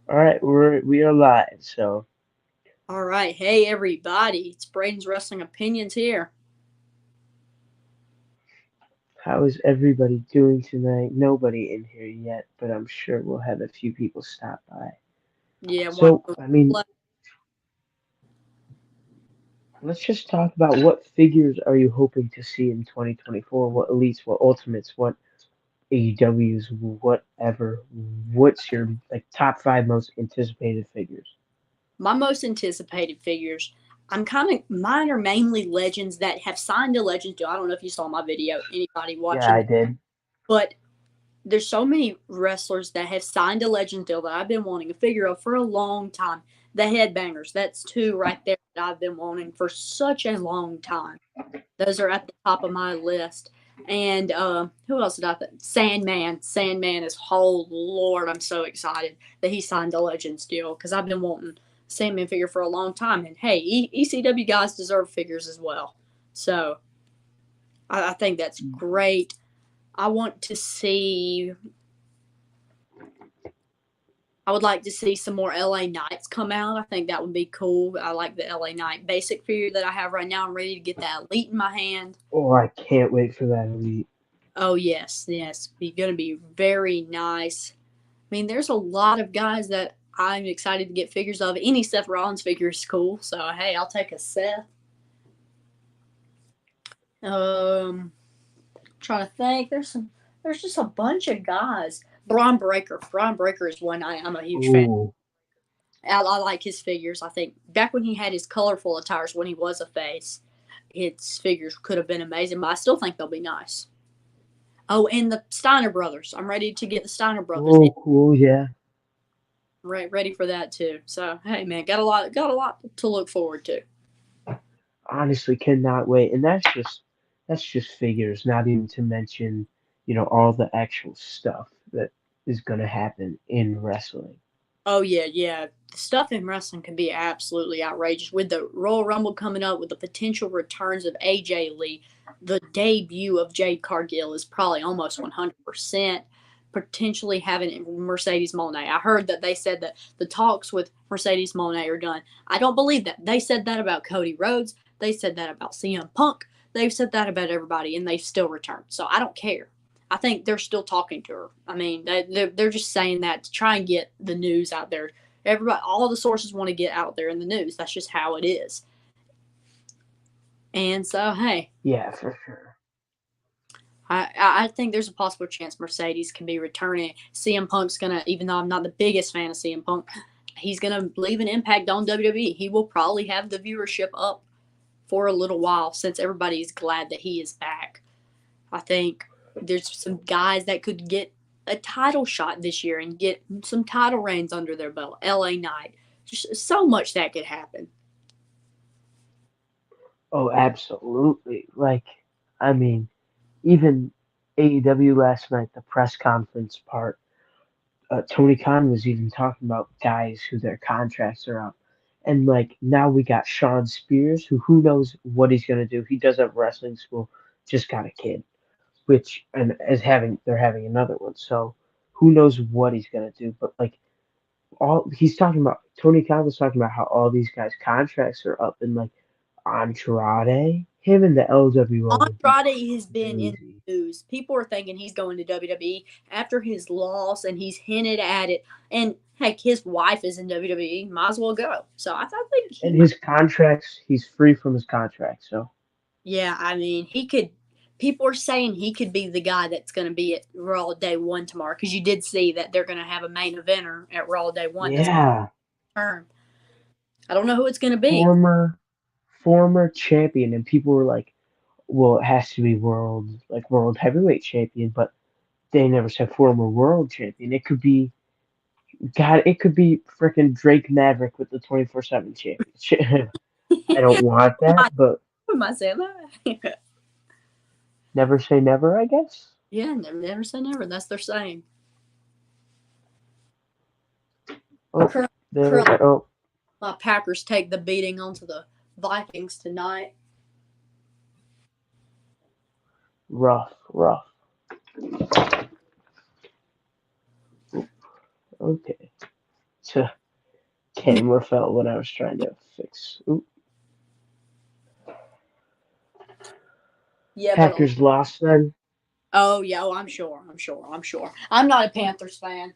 All right, we are live. So, All right. Hey, everybody. It's Braden's Wrestling Opinions here. how is everybody doing tonight? Nobody in here yet, but I'm sure we'll have a few people stop by. Yeah, one So, I mean, let's just talk about what figures are you hoping to see in 2024? What elites, what ultimates, what AEWs, whatever. What's your like top five most anticipated figures? my most anticipated figures. Mine are mainly legends that have signed a Legends deal. I don't know if you saw my video, anybody Yeah, watching I this, did. but there's so many wrestlers that have signed a Legends deal that I've been wanting a figure of for a long time. The Headbangers, that's two right there that I've been wanting for such a long time. Those are at the top of my list. And who else did I think? Sandman. Sandman is, oh Lord, I'm so excited that he signed a Legends deal because I've been wanting a Sandman figure for a long time. And hey, ECW guys deserve figures as well. So I think that's great. I want to see, I would like to see some more LA Knights come out. I think that would be cool. I like the LA Knight basic figure that I have right now. I'm ready to get that Elite in my hand. Oh, I can't wait for that elite. Oh yes, yes, be going to be very nice. I mean, there's a lot of guys that I'm excited to get figures of. Any Seth Rollins figure is cool, so hey, I'll take a Seth. Trying to think. There's just a bunch of guys. Braun Breaker. Braun Breaker is one I'm a huge fan. Ooh, I like his figures. I think back when he had his colorful attires when he was a face, his figures could have been amazing. But I still think they'll be nice. Oh, and the Steiner brothers. I'm ready to get the Steiner brothers in. oh, yeah. Ready for that too. So hey, man, got a lot to look forward to. Honestly cannot wait. And that's just figures, not even to mention, all the actual stuff that is gonna happen in wrestling. Oh yeah, yeah. The stuff in wrestling can be absolutely outrageous. With the Royal Rumble coming up, with the potential returns of AJ Lee, the debut of Jade Cargill is probably almost 100%. Potentially having Mercedes Moné. I heard that they said that the talks with Mercedes Moné are done. I don't believe that. They said that about Cody Rhodes. They said that about CM Punk. They've said that about everybody, and they've still returned. So I don't care. I think they're still talking to her. I mean, they're just saying that to try and get the news out there. Everybody, all the sources want to get out there in the news. That's just how it is. And so, hey, Yeah, for sure. I think there's a possible chance Mercedes can be returning. CM Punk's gonna, even though I'm not the biggest fan of CM Punk, he's gonna leave an impact on WWE. He will probably have the viewership up for a little while since everybody's glad that he is back. I think there's some guys that could get a title shot this year and get some title reigns under their belt. LA Knight. Just so much that could happen. Oh, absolutely. Like, I mean, even AEW last night, the press conference part, Tony Khan was even talking about guys who their contracts are up. And like now we got Sean Spears, who knows what he's gonna do. He does have wrestling school, just got a kid, which and is having they're having another one. So who knows what he's gonna do? But like all he's talking about, Tony Khan was talking about how all these guys' contracts are up, and like Andrade, him in the LWO would be Andrade has been in crazy. the news. People are thinking he's going to WWE after his loss, and he's hinted at it. And heck, his wife is in WWE. Might as well go. So I think he And might. his contracts, he's free from his contract. So Yeah, I mean, he could. People are saying he could be the guy that's going to be at Raw Day One tomorrow because you did see that they're going to have a main eventer at Raw Day One. That's yeah, term. I don't know who it's going to be. former former champion, and people were like, well, it has to be world heavyweight champion, but they never said former world champion. It could be God, it could be freaking Drake Maverick with the 24/7 championship. I don't want that, I but might say that. never say never, I guess. Yeah, never say never. That's their saying. Oh, Currently, there. Oh, my Packers take the beating onto the Vikings tonight. rough, rough. Okay. to camera fell when I was trying to fix. Ooh, Yeah, but Packers lost then. oh yeah, oh, I'm sure. I'm not a Panthers fan.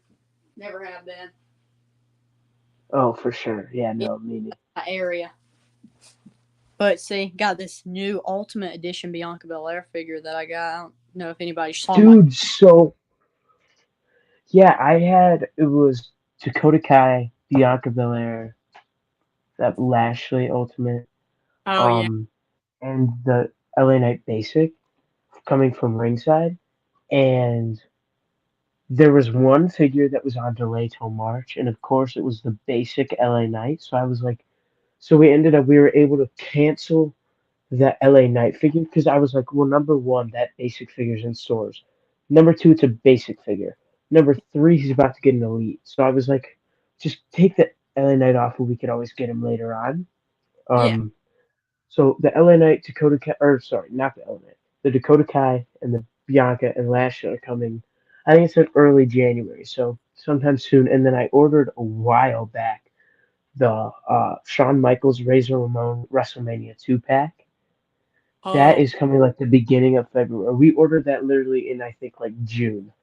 Never have been. Oh, for sure. Yeah, In no, me neither. my area. But see, got this new Ultimate Edition Bianca Belair figure that I got. I don't know if anybody saw my. Dude, so yeah, I had it was Dakota Kai, Bianca Belair, that Lashley Ultimate, Oh yeah. um, and the LA Knight Basic coming from ringside, and there was one figure that was on delay till March, and of course it was the basic LA Knight. So I was like, so we were able to cancel the LA Knight figure because I was like, well, number one, that basic figure's in stores. Number two, it's a basic figure. Number three, he's about to get an elite. So I was like, just take the LA Knight off, and we could always get him later on. Yeah. Um, so the LA Knight, Dakota Kai, or sorry, not the LA Knight, the Dakota Kai and the Bianca and Lashley are coming. I think it's in early January, so sometime soon. And then I ordered a while back the Shawn Michaels Razor Ramon WrestleMania 2 pack. That Oh. is coming like the beginning of February. We ordered that literally in I think like June.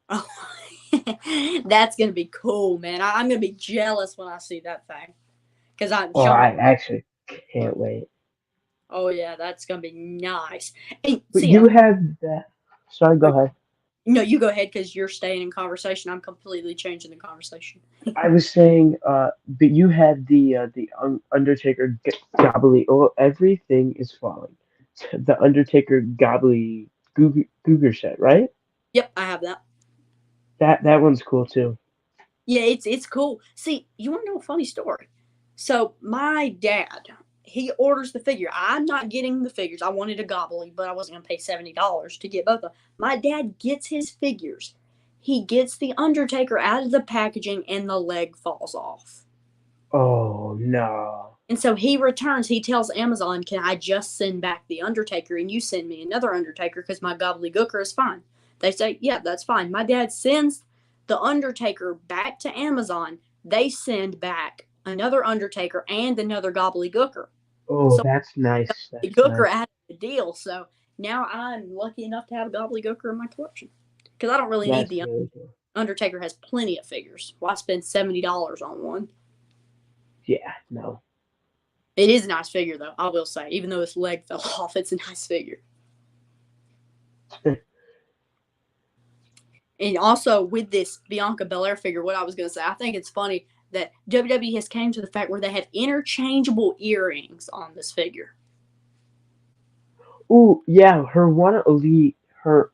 Oh. That's gonna be cool, man. I'm gonna be jealous when I see that thing because I'm Oh, Sean. I actually can't wait. Oh yeah, that's gonna be nice. And But see, you have that. Sorry, go ahead. no, you go ahead because you're staying in conversation. I'm completely changing the conversation. I was saying, but you had the Undertaker gobbly. Oh, everything is falling. The Undertaker gobbly Googer set, right? Yep, I have that. That one's cool too. Yeah, it's cool. See, you want to know a funny story? So my dad, he orders the figure. I'm not getting the figures. I wanted a gobbly, but I wasn't gonna pay $70 to get both of them. My dad gets his figures. He gets the Undertaker out of the packaging, and the leg falls off. Oh no. And so he returns. He tells Amazon, "Can I just send back the Undertaker, and you send me another Undertaker because my gobbledygooker is fine?" They say, "Yeah, that's fine." My dad sends the Undertaker back to Amazon. They send back another Undertaker and another gobbledygooker. Oh, So that's nice. the That's gooker nice. out of the deal. So now I'm lucky enough to have a gobbledygooker in my collection because I don't really need That's the really cool. Undertaker. Has plenty of figures. Why spend $70 on one? Yeah, no. It is a nice figure, though. I will say, even though his leg fell off, it's a nice figure. And also with this Bianca Belair figure, what I was going to say, I think it's funny that WWE has came to the fact where they have interchangeable earrings on this figure. Ooh, yeah, her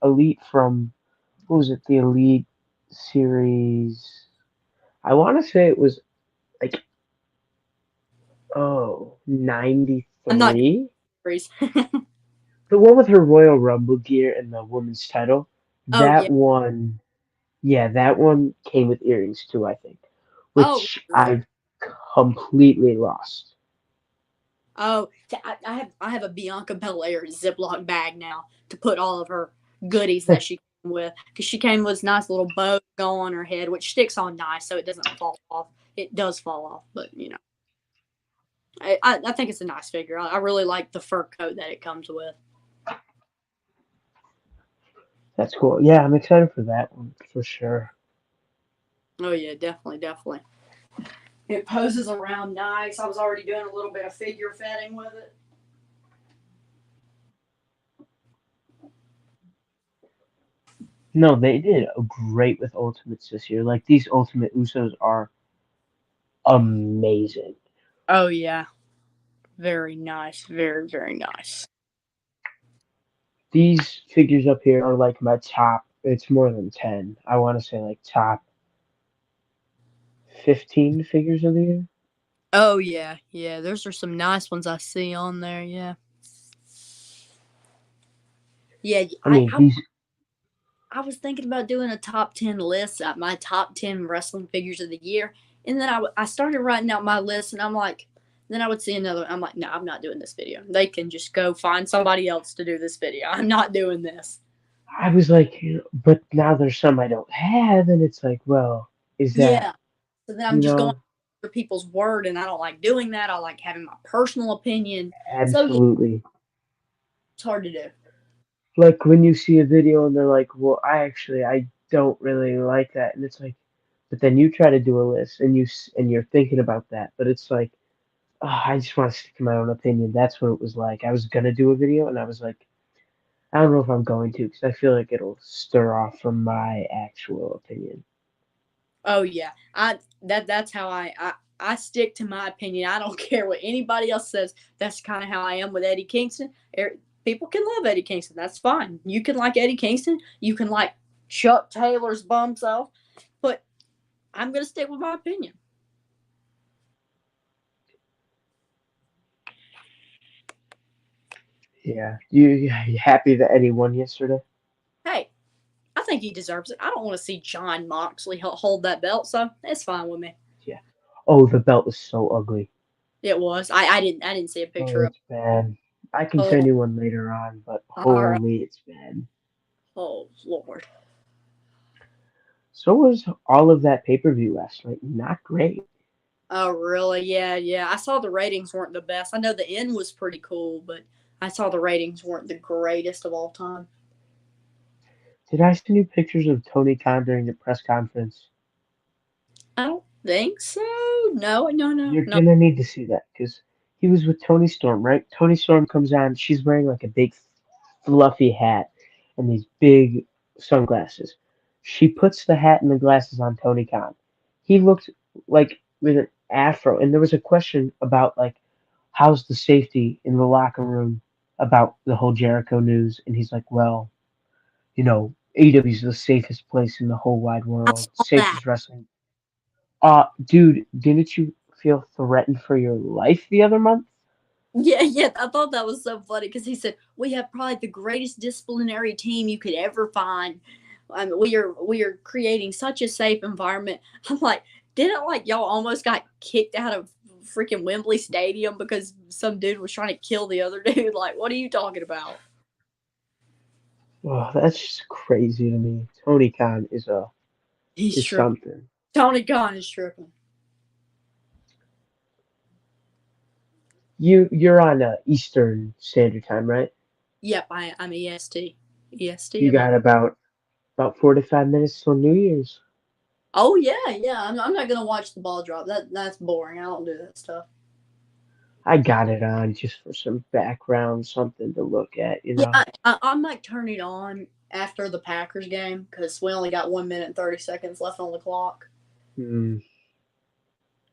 elite from what was it? The Elite series. I want to say it was like oh I'm not 93. curious. The one with her Royal Rumble gear and the women's title. Oh yeah. That one, yeah, that one came with earrings too, I think, Oh which really? I've completely lost. Oh, I have a Bianca Belair Ziploc bag now to put all of her goodies that she came with because she came with this nice little bow on her head, which sticks on nice so it doesn't fall off. It does fall off, but you know. I think it's a nice figure. I really like the fur coat that it comes with. That's cool. Yeah, I'm excited for that one for sure. Oh yeah, definitely, definitely. It poses around nice. I was already doing a little bit of figure fetting with it. No, they did great with Ultimates this year. Like these Ultimate Usos are amazing. Oh yeah, very nice, very very nice. These figures up here are like my top. It's more than 10. I want to say like top 15 figures of the year. Oh yeah, yeah. Those are some nice ones I see on there. Yeah, yeah. I mean, these. I was thinking about doing a top 10 list of my top 10 wrestling figures of the year. And then I started writing out my list, and I'm like, then I would see another. I'm like, no, I'm not doing this video. They can just go find somebody else to do this video. I'm not doing this. I was like, but now there's some I don't have, and it's like, well, is that Yeah. So then I'm You just going know, for people's word, and I don't like doing that. I like having my personal opinion. So yeah, absolutely. it's hard to do. Like when you see a video and they're like, "Well, I don't really like that," and it's like, but then you try to do a list and and you're thinking about that, but it's like, oh, I just want to stick to my own opinion. That's what it was like. I was gonna do a video and I was like, I don't know if I'm going to because I feel like it'll stir off from my actual opinion. Oh yeah, that's how I stick to my opinion. I don't care what anybody else says. That's kind of how I am with Eddie Kingston. People can love Eddie Kingston. That's fine. You can like Eddie Kingston. You can like Chuck Taylor's bum self. But I'm gonna stick with my opinion. Yeah, you happy that Eddie won yesterday? Hey, I think he deserves it. I don't want to see John Moxley hold that belt, so it's fine with me. Yeah. Oh, the belt was so ugly. It was. I didn't see a Oh, picture of. it's bad. I can send Oh, you one later on, but all right. holy, it's bad. Oh Lord. So was all of that pay-per-view last night. Not great. Oh really? Yeah, yeah. I saw the ratings weren't the best. I know the end was pretty cool, but I saw the ratings weren't the greatest of all time. Did I send you pictures of Tony Khan during the press conference? I don't think so. No, no, no, You're no. gonna need to see that because he was with Tony Storm, right? Tony Storm comes on. She's wearing like a big fluffy hat and these big sunglasses. She puts the hat and the glasses on Tony Khan. He looked like with an afro, and there was a question about like how's the safety in the locker room about the whole Jericho news, and he's like, well, AEW is the safest place in the whole wide I world, saw that. safest wrestling. Dude, didn't you feel threatened for your life the other month? Yeah, yeah. I thought that was so funny because he said we have probably the greatest disciplinary team you could ever find. We are creating such a safe environment. I'm like, didn't like y'all almost got kicked out of freaking Wembley Stadium because some dude was trying to kill the other dude? Like, what are you talking about? Oh, that's just crazy to me. Tony Khan He's is tripping. something. Tony Khan is tripping. You're on Eastern Standard Time, right? Yep, I'm EST. EST You am I? got about 45 minutes till New Year's. Oh yeah, yeah. I'm not gonna watch the ball drop. That's boring. I don't do that stuff. I got it on just for some background, something to look at, you Yeah, know. I might turn it on after the Packers game because we only got 1 minute and 30 seconds left on the clock. Hmm.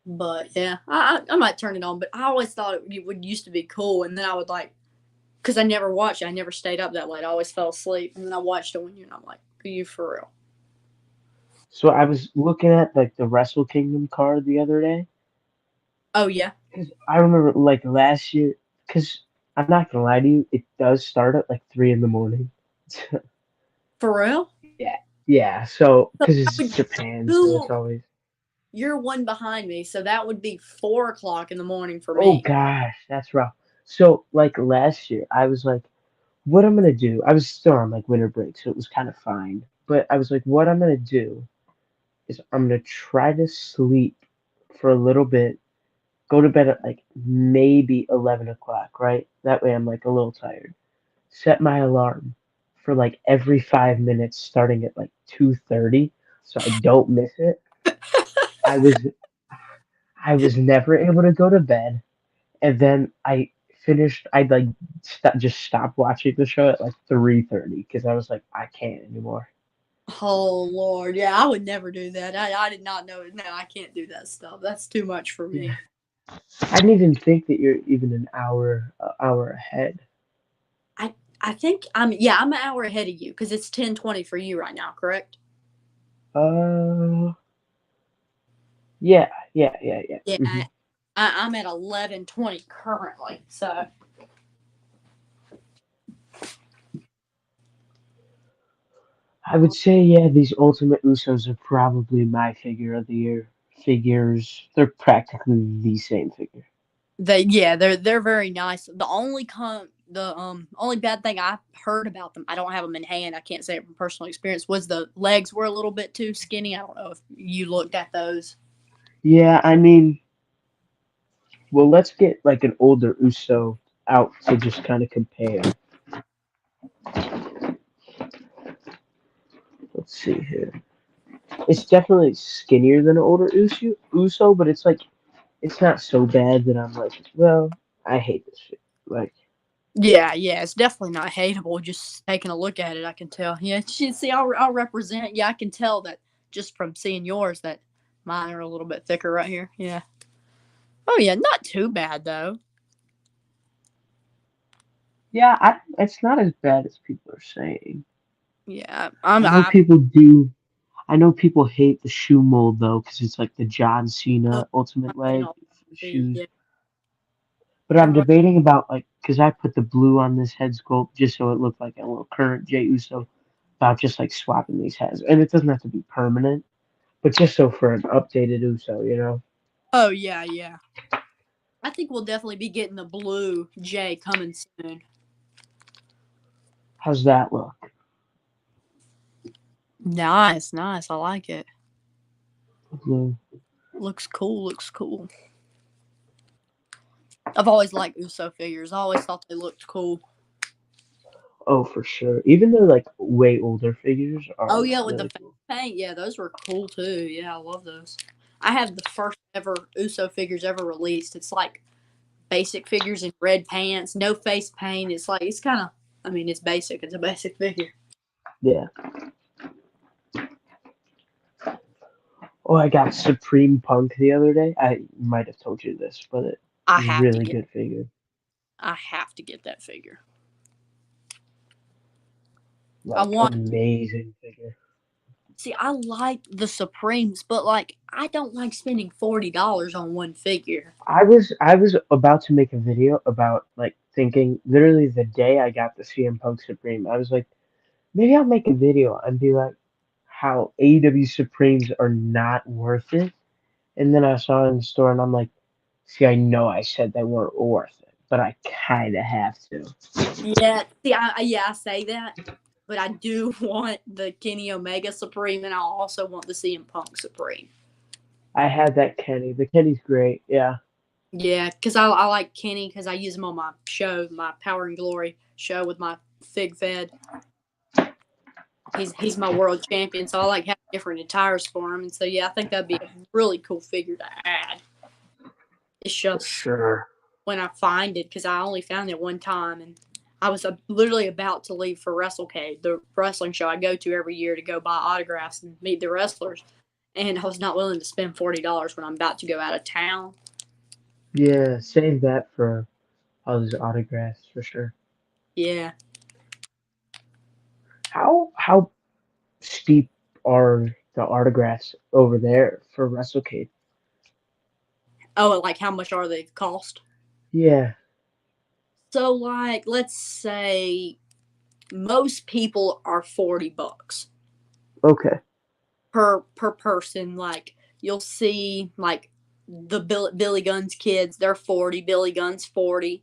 But yeah, I might turn it on. But I always thought it would used to be cool, and then I would like because I never watched it. I never stayed up that late. I always fell asleep, and then I watched it one year, and I'm like, "Are you for real?" So I was looking at like the Wrestle Kingdom card the other day. Oh yeah, 'Cause I remember like last year, because I'm not gonna lie to you, it does start at like 3 in the morning. for real. Yeah, yeah. So So because that it's would Japan, so it's two. always. You're one behind me, so that would be 4 o'clock in the morning for Oh me. gosh, that's rough. So like last year, I was like, what I'm gonna do. I was still on like winter break, so it was kind of fine. But I was like, what I'm gonna do is I'm gonna try to sleep for a little bit, go to bed at like maybe 11 o'clock, right? That way I'm like a little tired. Set my alarm for like every 5 minutes starting at like 2:30 so I don't miss it. I was I was never able to go to bed, and then I'd like just stop watching the show at like 3:30 because I was like I can't anymore. Oh Lord, yeah, I would never do that. I did not know. No, I can't do that stuff. That's too much for Yeah. me. I didn't even think that you're even an hour ahead. I think I'm an hour ahead of you because it's 10:20 for you right now, correct? Uh yeah. Yeah, Hmm. I'm at 11:20 currently. So I would say, yeah, these Ultimate Usos are probably my figure of the year. Figures, they're practically the same figure. they're very nice. The only bad thing I heard about them, I don't have them in hand. I can't say it from personal experience. Was the legs were a little bit too skinny. I don't know if you looked at those. Yeah, I mean, well, let's get like an older Uso out to just kind of compare. Let's see here. It's definitely skinnier than an older Uso, but it's like it's not so bad that I'm like, well, I hate this shit. Like, Yeah, yeah, it's definitely not hateable. Just taking a look at it, I can tell. Yeah, see, I'll represent. Yeah, I can tell that just from seeing yours that mine are a little bit thicker right here. Yeah. Oh yeah, not too bad though. yeah, it's not as bad as people are saying. Yeah, I know people do. I know people hate the shoe mold though, because it's like the John uh, Cena I Ultimate can Leg all see. shoes. Yeah, But I'm everybody. debating about like, because I put the blue on this head sculpt just so it looked like a little current Jey Uso, about just like swapping these heads, and it doesn't have to be permanent, but just so for an updated Uso, you know. Oh yeah, yeah. I think we'll definitely be getting the blue J coming soon. How's that look? Nice, nice. I like it. Blue. Looks cool. Looks cool. I've always liked Uso figures. I always thought they looked cool. Oh, for sure. Even though like way older figures Oh are yeah, with the really face cool. paint, yeah, those were cool too. Yeah, I love those. I have the first ever Uso figures ever released. It's like basic figures in red pants, no face paint. It's like it's kind of, I mean, it's basic. It's a basic figure. Yeah. Oh, I got Supreme Punk the other day. I might have told you this, but it I was a have to really get. good figure. I have to get that figure. I Like want. amazing figure. See, I like the Supremes, but like I don't like spending $40 on one figure. I was about to make a video about like thinking literally the day I got the CM Punk Supreme. I was like, maybe I'll make a video and be like how AEW Supremes are not worth it. And then I saw it in the store and I'm like, see, I know I said they weren't worth it, but I kind of have to. Yeah, see, yeah, I say that, but I do want the Kenny Omega Supreme, and I also want the CM Punk Supreme. I had that Kenny. The Kenny's great. Yeah. Yeah, because I like Kenny because I use him on my show, my Power and Glory show with my Fig Fed. He's my world champion, so I like having different attires for him, and so yeah, I think that'd be a really cool figure to add. It's For just sure. when I find it because I only found it one time, and I was literally about to leave for WrestleCade, the wrestling show I go to every year to go buy autographs and meet the wrestlers, and I was not willing to spend $40 when I'm about to go out of town. Yeah, save that for all those autographs for sure. Yeah. How steep are the autographs over there for WrestleCade? Oh, like how much are they cost? Yeah. So like let's say most people are $40 Okay. per person. Like you'll see like the Billy Gunn's kids, they're 40, Billy Gunn's 40.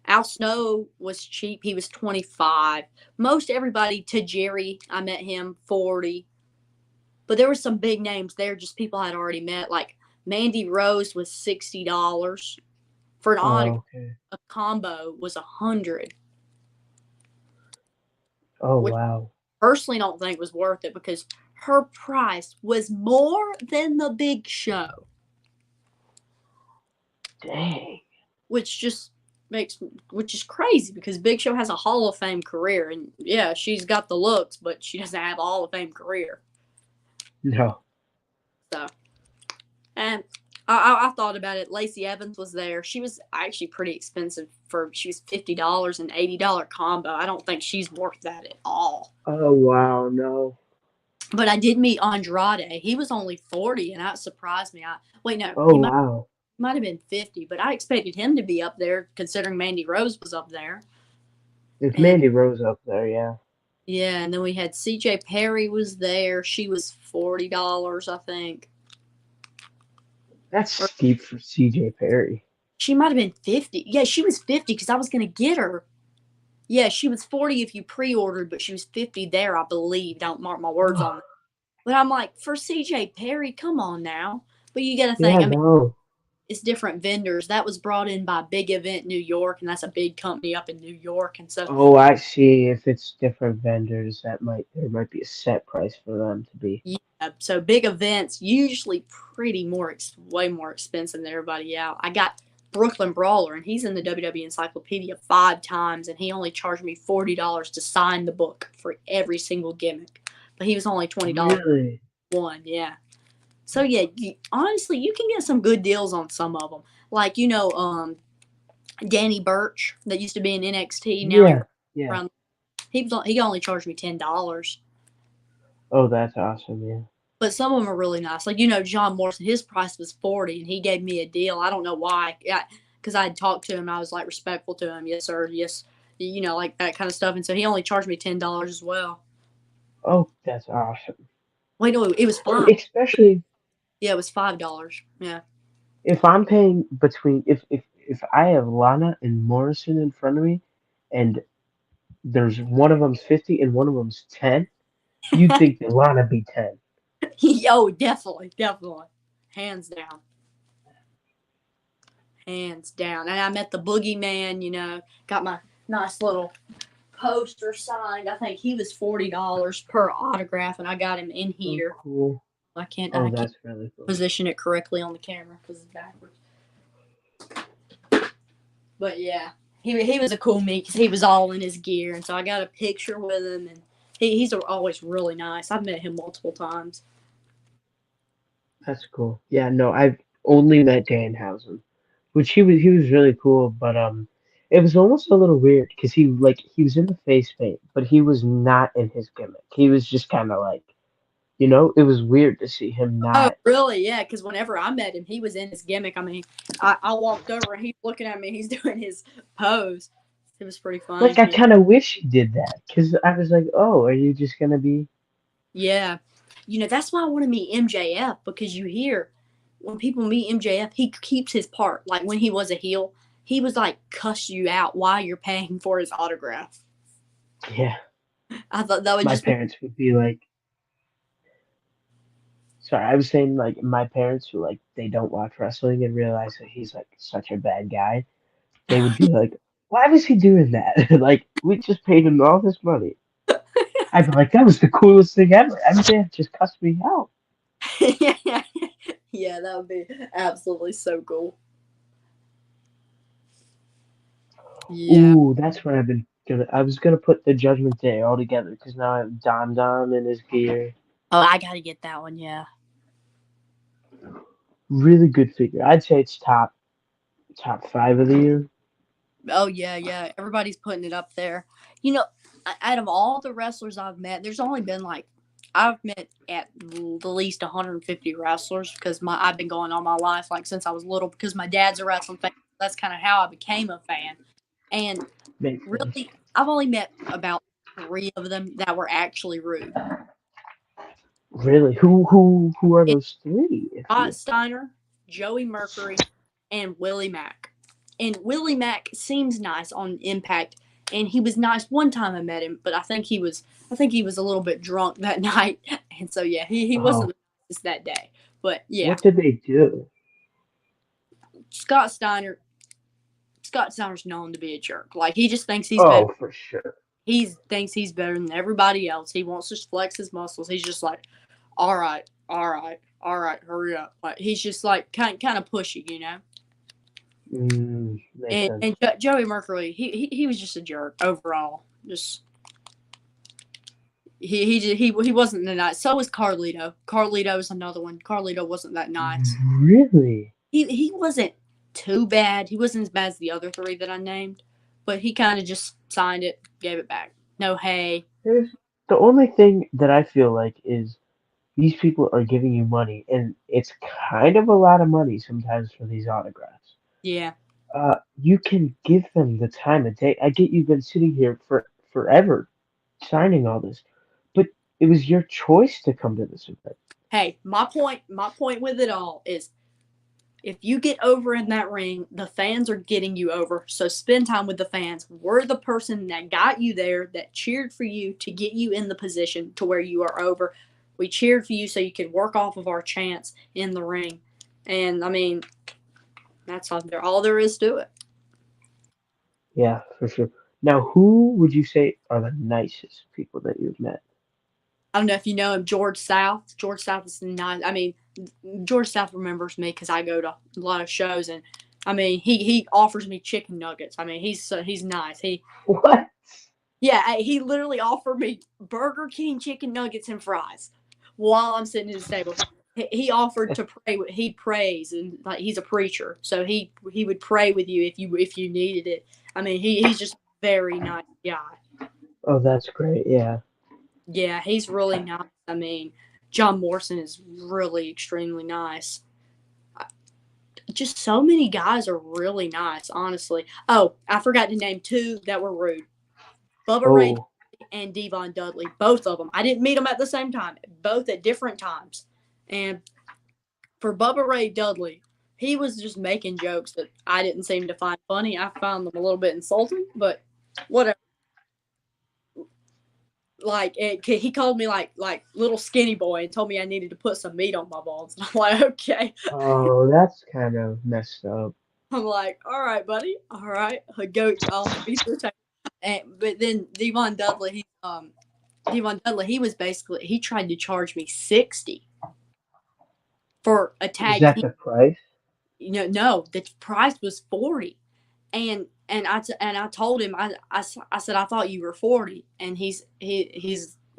Al Snow was cheap. He was 25. Most everybody, Tajiri, I met him 40. But there were some big names there, just people I'd already met. Like Mandy Rose was $60 for an autograph. Oh, okay. A combo was 100, Oh, which wow. I personally don't think was worth it because her price was more than the Big Show, Dang. which just makes which is crazy because Big Show has a Hall of Fame career and yeah, she's got the looks, but she doesn't have a Hall of Fame career. No. So, and I thought about it. Lacey Evans was there. She was actually pretty expensive for she was $50 and $80 combo. I don't think she's worth that at all. Oh, wow. No. But I did meet Andrade. He was only 40, and that surprised me. Wait, no, Oh, wow. might have been 50, but I expected him to be up there considering Mandy Rose was up there. It's And Mandy Rose up there, yeah. yeah, and then we had CJ Perry was there. She was $40, I think. That's Or steep for CJ Perry. she might have been 50. Yeah, she was 50 because I was going to get her. Yeah, she was 40 if you pre-ordered, but she was 50 there, I believe. Don't mark my words on that. But I'm like, for CJ Perry, come on now. But you got to Yeah, think, I mean, no. it's different vendors. That was brought in by Big Event New York, and that's a big company up in New York. And so, Oh, I see. If it's different vendors, there might be a set price for them to be. yeah, so big events usually pretty way more expensive than everybody out. I got Brooklyn Brawler, and he's in the WWE Encyclopedia 5 times, and he only charged me $40 to sign the book for every single gimmick. But he was only $20 Really? one, yeah. So yeah, honestly, you can get some good deals on some of them. Like Danny Burch that used to be in NXT. Now he Yeah, yeah. around. He only charged me $10. Oh, that's awesome. Yeah. But some of them are really nice. Like John Morrison, his price was 40, and he gave me a deal. I don't know why. Yeah, because I had talked to him, I was like respectful to him. Yes, sir. Yes, like that kind of stuff. And so he only charged me $10 as well. Oh, that's awesome. Wait, no, it was And five. especially Yeah, it was $5. Yeah. if I'm paying between if I have Lana and Morrison in front of me, and there's one of them's 50 and one of them's 10, you'd think that Lana be 10. Oh, definitely, definitely, hands down, hands down. And I met the Boogeyman. Got my nice little poster signed. I think he was $40 per autograph, and I got him in Oh, here. cool. I can't Oh, that's really cool. position it correctly on the camera because it's backwards. But yeah, he was a cool meet because he was all in his gear, and so I got a picture with him, and he's always really nice. I've met him multiple times. That's cool. Yeah, no, I've only met Danhausen, which he was really cool, but it was almost a little weird because he was in the face paint, but he was not in his gimmick. He was just kind of like, it was weird to see him Oh, not. really? Yeah, because whenever I met him, he was in his gimmick. I mean, I walked over and he's looking at me. He's doing his pose. It was pretty Like, funny. I kind of wish he did that because I was like, oh, are you just gonna be? Yeah. That's why I want to meet MJF because you hear when people meet MJF, he keeps his part. Like when he was a heel, he was like cuss you out while you're paying for his autograph. Yeah, I thought that would my just be, parents would be like, sorry, I was saying like my parents who like they don't watch wrestling and realize that he's like such a bad guy. They would be like, why was he doing that? Like, we just paid him all this money. I'd be like, that was the coolest thing ever. MJF just cussed me out. yeah, yeah, that would be absolutely so cool. Yeah. Ooh, that's what I was gonna put the Judgment Day all together because now I have Don Don in his gear. Oh, I got to get that one. Yeah. Really good figure. I'd say it's top five of the year. Oh yeah, yeah. Everybody's putting it up there. You know, out of all the wrestlers I've met, there's only been like I've met at the least 150 wrestlers because I've been going all my life, like since I was little, because my dad's a wrestling fan. That's kind of how I became a fan. And Makes sense. really, I've only met about 3 of them that were actually rude. Really? Who are It's those three? If Scott you Steiner, Joey Mercury, and Willie Mack. And Willie Mack seems nice on Impact, and he was nice one time I met him, but I think he was a little bit drunk that night, and so yeah, he wasn't Oh, the nicest that day. But yeah, what did they do? Scott Steiner, Scott Steiner's known to be a jerk. Like he just thinks he's better. Oh, for sure. He thinks he's better than everybody else. He wants to flex his muscles. He's just like, all right, all right, all right, hurry up. Like he's just like kind of pushy. Makes And, sense. and Joey Mercury, he was just a jerk overall. Just he wasn't that nice. So was Carlito. Carlito is another one. Carlito wasn't that nice. Really? He wasn't too bad. He wasn't as bad as the other 3 that I named, but he kind of just signed it, gave it back. No, hey, There's the only thing that I feel like is these people are giving you money, and it's kind of a lot of money sometimes for these autographs. yeah, You can give them the time of day. I get you've been sitting here for forever signing all this, but it was your choice to come to this event. hey. My point with it all is if you get over in that ring, the fans are getting you over. So spend time with the fans. We're the person that got you there, that cheered for you to get you in the position to where you are over. We cheered for you so you could work off of our chants in the ring. And I mean, that's all there is to it. Yeah, for sure. Now, who would you say are the nicest people that you've met? I don't know if you know him, George South. George South is nice. I mean, George South remembers me because I go to a lot of shows, and I mean, he offers me chicken nuggets. I mean, he's nice. What? Yeah, he literally offered me Burger King chicken nuggets and fries while I'm sitting at his table. He offered to pray. He prays, and like he's a preacher, so he would pray with you if you needed it. I mean, he's just a very nice guy. Oh, that's great. Yeah. Yeah, he's really nice. I mean, John Morrison is really extremely nice. Just so many guys are really nice, honestly. Oh, I forgot to name two that were rude. Bubba Ray Oh, and Devon Dudley, both of them. I didn't meet them at the same time, both at different times. And for Bubba Ray Dudley, he was just making jokes that I didn't seem to find funny. I found them a little bit insulting, but whatever. Like he called me like little skinny boy and told me I needed to put some meat on my balls. And I'm like, okay. oh, that's kind of messed up. I'm like, all right, buddy, all right, go. I'll be your time. But then Devon Dudley, he tried to charge me 60 for a Is tag that team. the price? No, the price was 40, and I told him I said I thought you were 40, and he's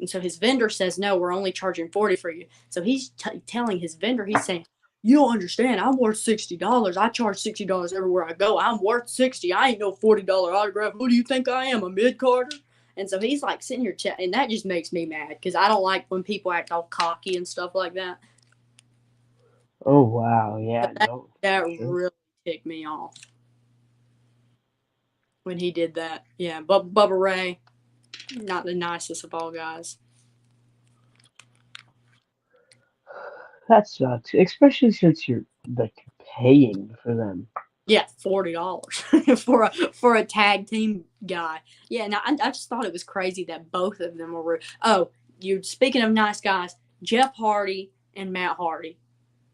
so his vendor says no, we're only charging 40 for you. So he's telling his vendor, he's saying, you don't understand, I'm worth $60. I charge $60 everywhere I go. I'm worth 60. I ain't no $40 autograph. Who do you think I am, a mid carder? And so he's like sitting here, and that just makes me mad because I don't like when people act all cocky and stuff like that. Oh, wow. So Yeah, that no, that for sure. really ticked me off when he did that. Yeah, but Bubba Ray, not the nicest of all guys. That sucks, especially since you're like paying for them. Yeah, $40 for a tag team guy. Yeah, and I just thought it was crazy that both of them were rude. Oh, you speaking of nice guys, Jeff Hardy and Matt Hardy,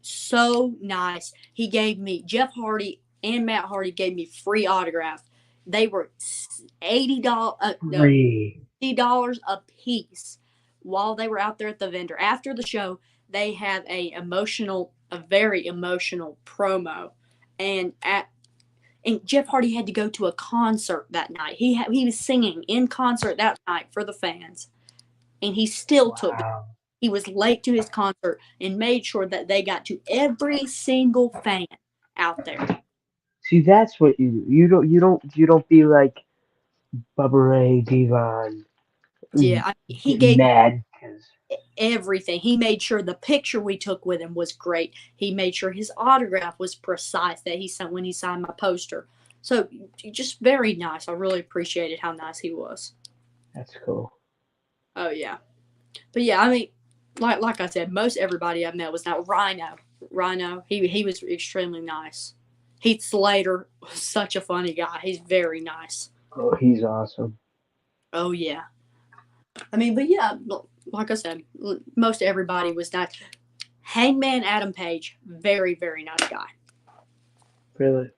so nice. He gave me Jeff Hardy and Matt Hardy gave me free autographs. They were $80. No, Free. $50 a piece while they were out there at the vendor. After the show, they have a very emotional promo, and Jeff Hardy had to go to a concert that night. He was singing in concert that night for the fans, and he still took. Wow. He was late to his concert and made sure that they got to every single fan out there. See, that's what you do. You don't be like Bubba Ray Devon Yeah, he getting gave mad because everything. He made sure the picture we took with him was great. He made sure his autograph was precise that he sent when he signed my poster. So just very nice. I really appreciated how nice he was. that's cool. Oh yeah, but yeah, I mean, like I said, most everybody I've met was not Rhino. Rhino, he was extremely nice. Heath Slater was such a funny guy. He's very nice. Oh, he's awesome. Oh yeah. I mean, but yeah, like I said, most everybody was nice. Hangman Adam Page, very, very nice guy. Really.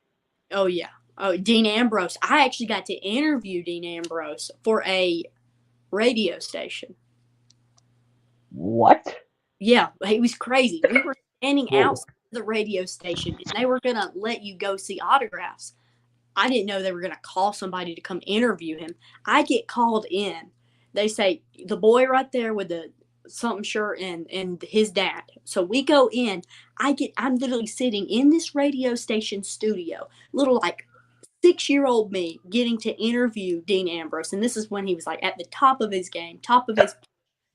Oh, yeah. Oh, Dean Ambrose. I actually got to interview Dean Ambrose for a radio station. What? Yeah, he was crazy. We were standing Whoa. outside the radio station, and they were going to let you go see autographs. I didn't know they were going to call somebody to come interview him. I get called in. They say, the boy right there with the something shirt and his dad. So we go in. I'm literally sitting in this radio station studio, little like 6-year-old me getting to interview Dean Ambrose. And this is when he was like at the top of his game,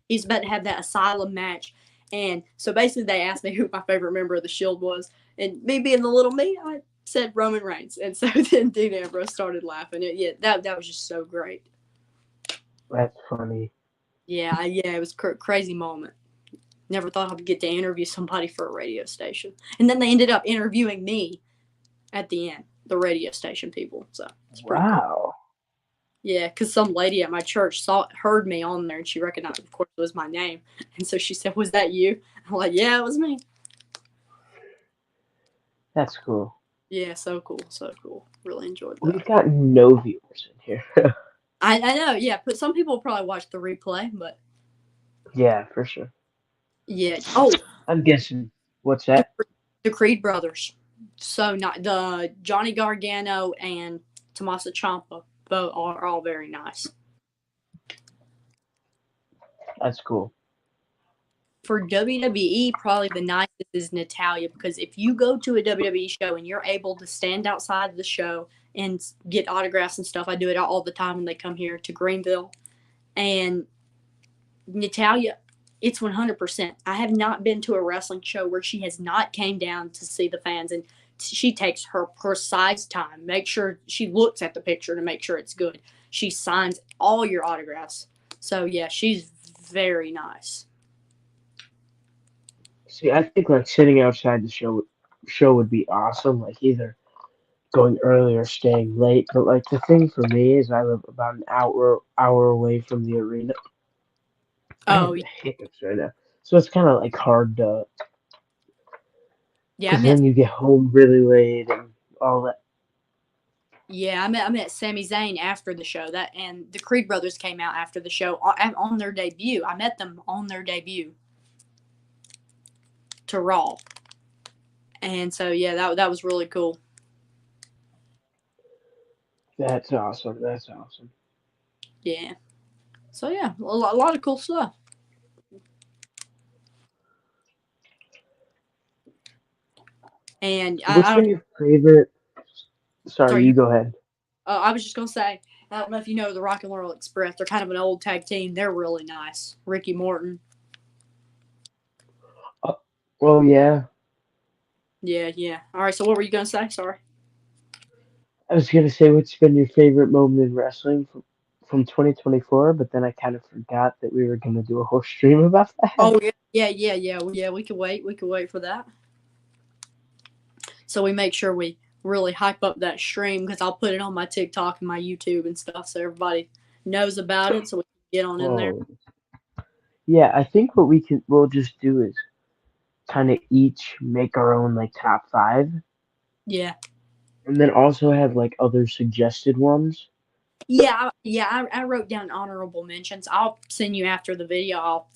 he's about to have that asylum match. And so basically they asked me who my favorite member of the Shield was. And me being the little me, I said Roman Reigns. And so then Dean Ambrose started laughing. That was just so great. That's funny. Yeah, it was a crazy moment. Never thought I'd get to interview somebody for a radio station. And then they ended up interviewing me at the end, the radio station people. So it's pretty cool. Wow. Yeah, because some lady at my church heard me on there, and she recognized, of course, it was my name. And so she said, "Was that you?" I'm like, "Yeah, it was me." That's cool. Yeah, so cool, so cool. Really enjoyed We've that. got no viewers in here. I know, yeah, but some people probably watch the replay, but Yeah, for sure. yeah. Oh, I'm guessing. What's the, that? the Creed brothers. So not the Johnny Gargano and Tommaso Ciampa both are all very nice. That's cool. For WWE, probably the nicest is Natalia, because if you go to a WWE show and you're able to stand outside the show and get autographs and stuff, I do it all the time when they come here to Greenville. And Natalia, it's 100%. I have not been to a wrestling show where she has not came down to see the fans, and she takes her precise time. Make sure she looks at the picture to make sure it's good. She signs all your autographs. So yeah, she's very nice. See, I think like sitting outside the show would be awesome. Like either going early or staying late. But like the thing for me is I live about an hour away from the arena. I have Oh the hiccups right now, so it's kind of like hard to yeah, because then you get home really late and all that. Yeah, I met Sami Zayn after the show. That and the Creed brothers came out after the show on their debut. I met them on their debut to Raw, and so yeah, that was really cool. That's awesome. That's awesome. Yeah, so yeah, a lot of cool stuff. And What's I been don't. your favorite? Sorry, Sorry, you go ahead. I was just gonna say. I don't know if you know the Rock and Roll Express. They're kind of an old tag team. They're really nice. Ricky Morton. Well, yeah, Yeah, yeah. All right. So what were you gonna say? Sorry. I was gonna say what's been your favorite moment in wrestling from 2024, but then I kind of forgot that we were gonna do a whole stream about that. Oh yeah. We could wait. We could wait for that. So we make sure we really hype up that stream, because I'll put it on my TikTok and my YouTube and stuff so everybody knows about it, so we can get on in there. Oh, yeah, I think what we'll just do is kind of each make our own like top five, Yeah. and then also have like other suggested ones. I wrote down honorable mentions. I'll send you after the video. I'll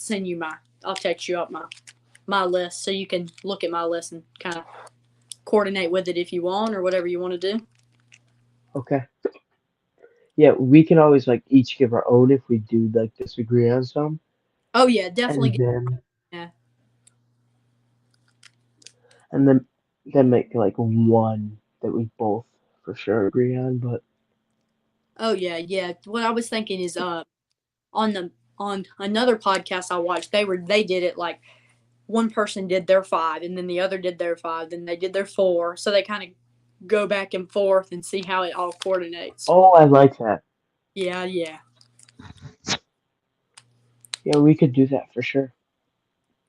text you up my list so you can look at my list and kind of coordinate with it if you want, or whatever you want to do. Okay. Yeah, we can always like each give our own if we do like disagree on some, Oh yeah, definitely. and then Yeah. and then then make like one that we both for sure agree on. But Oh yeah. What I was thinking is on another podcast I watched, they did it like one person did their five, and then the other did their five, then they did their four. So they kind of go back and forth and see how it all coordinates. oh, I like that. Yeah. Yeah, we could do that for sure.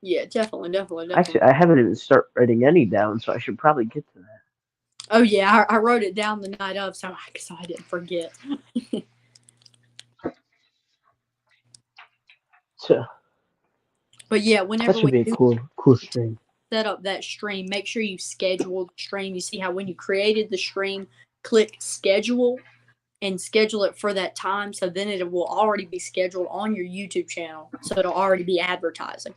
Yeah, definitely. Actually, I haven't even start writing any down, so I should probably get to that. Oh, yeah, I wrote it down the night of, so I didn't forget. So But yeah, that whenever should we be a do cool stream. set up that stream, make sure you schedule the stream. You see how when you created the stream, click schedule and schedule it for that time. So then it will already be scheduled on your YouTube channel. So it'll already be advertising.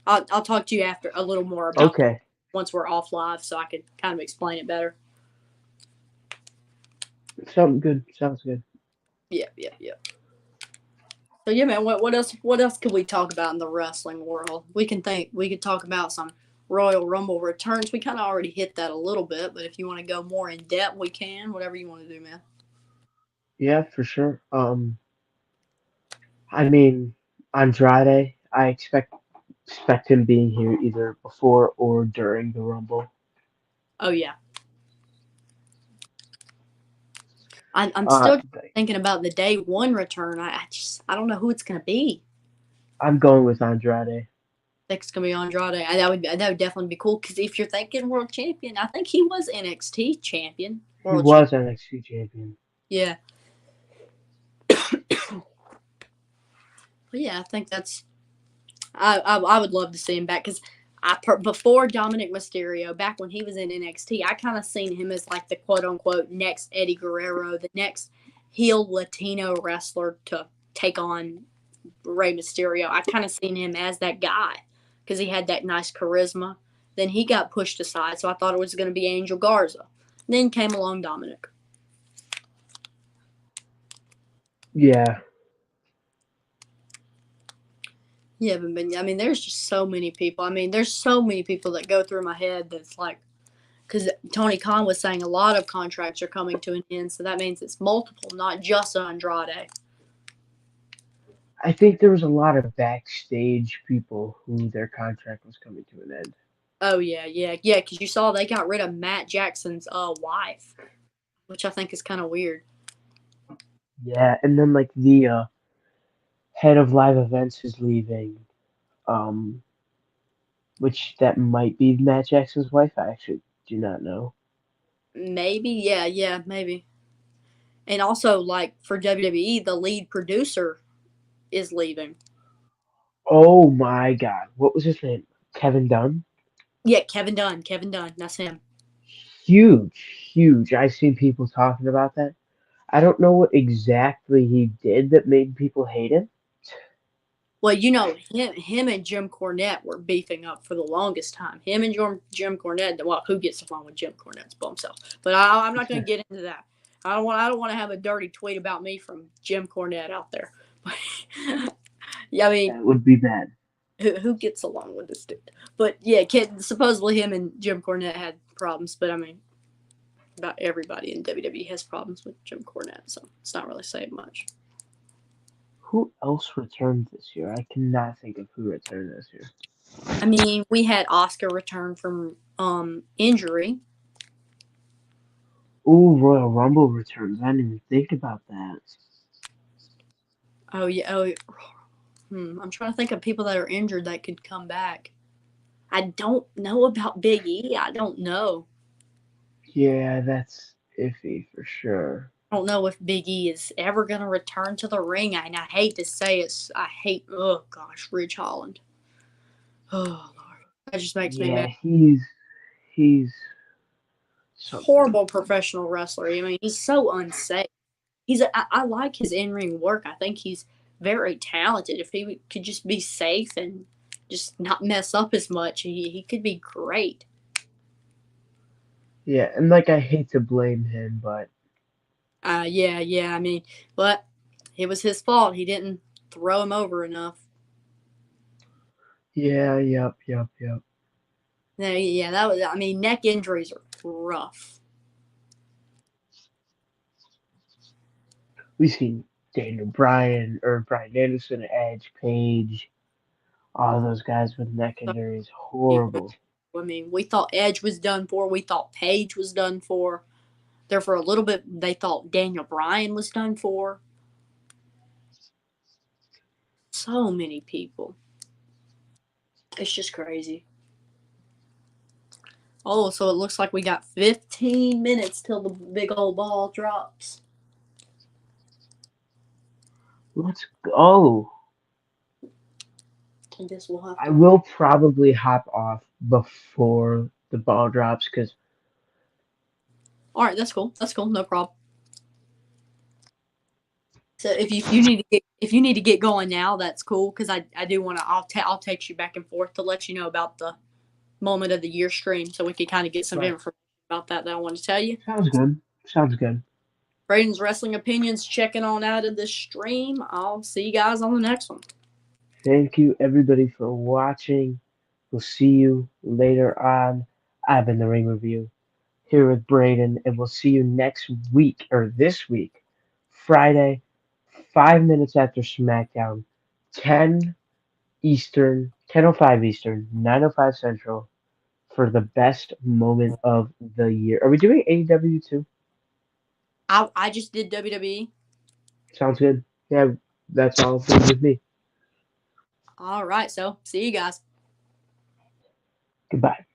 I'll talk to you after a little more about Okay. once we're off live, so I could kind of explain it better. Sounds good. Sounds good. Yeah. So yeah, man, what else could we talk about in the wrestling world? We could talk about some Royal Rumble returns. We kind of already hit that a little bit, but if you want to go more in depth, we can. Whatever you want to do, man. Yeah, for sure. I mean, Andrade, I expect him being here either before or during the Rumble. Oh yeah. I'm still thinking about the day one return. I don't know who it's gonna be. I'm going with Andrade. I think it's gonna be Andrade. That would definitely be cool, because if you're thinking world champion, I think he was NXT champion. He was NXT champion. Yeah. But yeah, I think that's. I would love to see him back, because Before Dominic Mysterio, back when he was in NXT, I kind of seen him as like the quote unquote next Eddie Guerrero, the next heel Latino wrestler to take on Rey Mysterio. I kind of seen him as that guy because he had that nice charisma. Then he got pushed aside, so I thought it was going to be Angel Garza. Then came along Dominic. Yeah. Yeah, but I mean, there's just so many people. I mean, there's so many people that go through my head that's like, because Tony Khan was saying a lot of contracts are coming to an end, so that means it's multiple, not just Andrade. I think there was a lot of backstage people who their contract was coming to an end. Oh, yeah. Because you saw they got rid of Matt Jackson's wife, which I think is kind of weird. Yeah, and then like the head of live events is leaving, which that might be Matt Jackson's wife. I actually do not know. Maybe, yeah, maybe. And also, like for WWE, the lead producer is leaving. Oh my God, what was his name? Kevin Dunn. Yeah, Kevin Dunn. That's him. Huge. I've seen people talking about that. I don't know what exactly he did that made people hate him. Well, you know, him and Jim Cornette were beefing up for the longest time. Him and Jim Cornette. Well, who gets along with Jim Cornette's bum self? But I'm not going to get into that. I don't want to have a dirty tweet about me from Jim Cornette out there. Yeah, I mean, That would be bad. Who gets along with this dude? But yeah, supposedly him and Jim Cornette had problems. But I mean, about everybody in WWE has problems with Jim Cornette, so it's not really saying much. Who else returned this year? I cannot think of who returned this year. I mean, we had Oscar return from injury. Ooh, Royal Rumble returns. I didn't even think about that. Oh yeah. I'm trying to think of people that are injured that could come back. I don't know about Big E. I don't know. Yeah, that's iffy for sure. I don't know if Big E is ever going to return to the ring. And I hate to say it. Oh gosh, Ridge Holland. Oh Lord, that just makes me mad. He's Horrible professional wrestler. I mean, he's so unsafe. I like his in-ring work. I think he's very talented. If he could just be safe and just not mess up as much, he could be great. Yeah, and like I hate to blame him, but yeah. I mean, but it was his fault. He didn't throw him over enough. Yeah, yep. Yeah, that was. I mean, neck injuries are rough. We've seen Daniel Bryan or Bryan Danielson, Edge, Page, all those guys with neck injuries. Horrible. I mean, we thought Edge was done for. We thought Page was done for. There for a little bit, they thought Daniel Bryan was done for. So many people. It's just crazy. Oh, so it looks like we got 15 minutes till the big old ball drops. Let's go. I guess we'll have to. I will probably hop off before the ball drops because. All right, that's cool. No problem. So if you need to get going now, that's cool because I do want to. I'll text you back and forth to let you know about the moment of the year stream so we can kind of get some information about that I want to tell you. Sounds good. Braden's Wrestling Opinions checking on out of the stream. I'll see you guys on the next one. Thank you everybody for watching. We'll see you later on. I've been the Ring Review here with Braden, and we'll see you next week or this week, Friday, 5 minutes after SmackDown, 10 Eastern, 10:05 Eastern, 9:05 Central, for the best moment of the year. Are we doing AEW too? I just did WWE. Sounds good. Yeah, that's all good with me. All right, so see you guys. Goodbye.